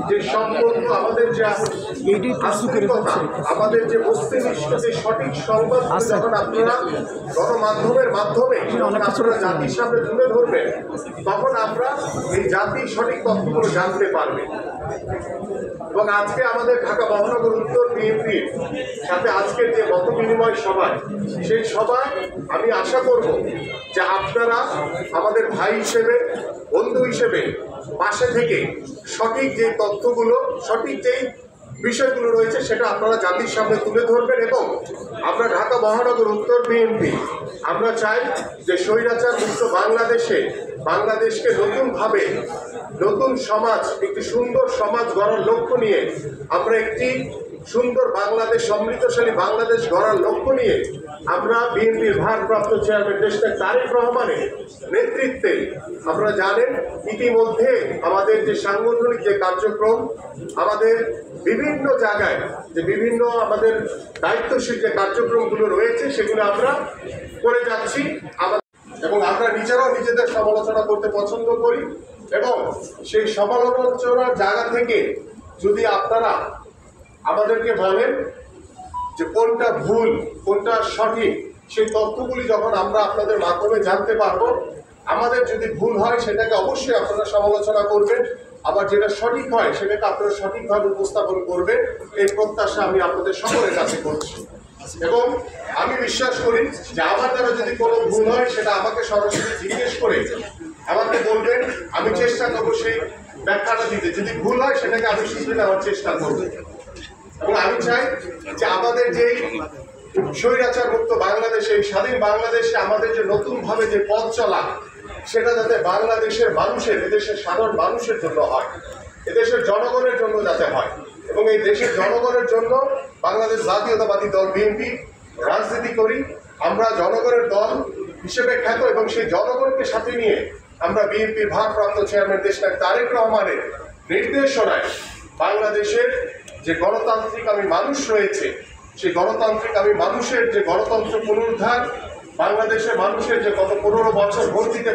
যে সম্পর্ক আমাদের আমাদের যে মস্তিষ্ক যে সঠিক সংবাদ যখন আপনারা গণমাধ্যমের মাধ্যমে আপনারা জাতির সামনে তুলে ধরবেন, তখন আমরা এই জাতির সঠিক তথ্যগুলো জানতে পারবে। এবং আজকে আমাদের ঢাকা মহানগর উত্তর বিএনপির সাথে আজকের যে মত বিনিময় সভায়, সেই সভায় আমি আশা করব যে আপনারা আমাদের ভাই হিসেবে, বন্ধু হিসেবে পাশে থেকে সঠিক যে তথ্যগুলো, সঠিক যেই বিষয়গুলো রয়েছে সেটা আপনারা জাতির সামনে তুলে ধরবেন। এবং আমরা ঢাকা মহানগর উত্তর বিএনপি আমরা চাই যে স্বৈরাচার মুক্ত বাংলাদেশকে নতুনভাবে নতুন সমাজ, একটি সুন্দর সমাজ গড়ার লক্ষ্য নিয়ে আমরা একটি সুন্দর বাংলাদেশ, সমৃদ্ধশালী বাংলাদেশ গড়ার লক্ষ্য নিয়ে আমরা বিএনপির ভারপ্রাপ্ত চেয়ারম্যান দেশনায়ক তারেক রহমানের নেতৃত্বে, আপনারা জানেন ইতিমধ্যে আমাদের যে সাংগঠনিক যে কার্যক্রম, আমাদের বিভিন্ন জায়গায় যে বিভিন্ন আমাদের দায়িত্বশীল যে কার্যক্রমগুলো রয়েছে সেগুলো আমরা করে যাচ্ছি। এবং আমরা নিজেরাও নিজেদের সমালোচনা করতে পছন্দ করি, এবং সেই সমালোচনার জায়গা থেকে যদি আপনারা আমাদেরকে বলেন যে কোনটা ভুল কোনটা সঠিক, সেই তথ্যগুলি যখন আমরা আপনাদের মাধ্যমে জানতে পারবো, আমাদের যদি ভুল হয় সেটাকে অবশ্যই আপনারা সমালোচনা করবেন, আবার যেটা সঠিক হয় সেটাকে আপনারা সঠিকভাবে উপস্থাপন করবেন, এই প্রত্যাশা আমি আপনাদের সকলের কাছে করছি। এবং আমি বিশ্বাস করি যে আমার দ্বারা যদি কোনো ভুল হয় সেটা আমাকে সরাসরি জিজ্ঞেস করে আমাকে বলবেন, আমি চেষ্টা করবো সেই ব্যাখ্যাটা দিতে। যদি ভুল হয় সেটাকে আমি শুনতে নেওয়ার চেষ্টা করব। এবং আমি চাই যে আমাদের যে স্বৈরাচার মুক্ত বাংলাদেশে, স্বাধীন বাংলাদেশে আমাদের যে নতুনভাবে যে পথ চলা, সেটা যাতে বাংলাদেশের মানুষের, এদেশের সাধারণ মানুষের জন্য হয়, এদেশের জনগণের জন্য যাতে হয়। এবং এই দেশের জনগণের জন্য বাংলাদেশ জাতীয়তাবাদী দল বিএনপি রাজনীতি করি, আমরা জনগণের দল হিসেবে খ্যাত। এবং সেই জনগণকে সাথে নিয়ে আমরা বিএনপির ভারপ্রাপ্ত চেয়ারম্যান দেশনায়ক তারেক রহমানের নির্দেশনায় বাংলাদেশের যে গণতান্ত্রিক আমি মানুষ রয়েছে, সেই গণতান্ত্রিক আমি মানুষের যে গণতন্ত্র পুনরুদ্ধার, বাংলাদেশের মানুষের যে গত 15 বছর ভোট দিতে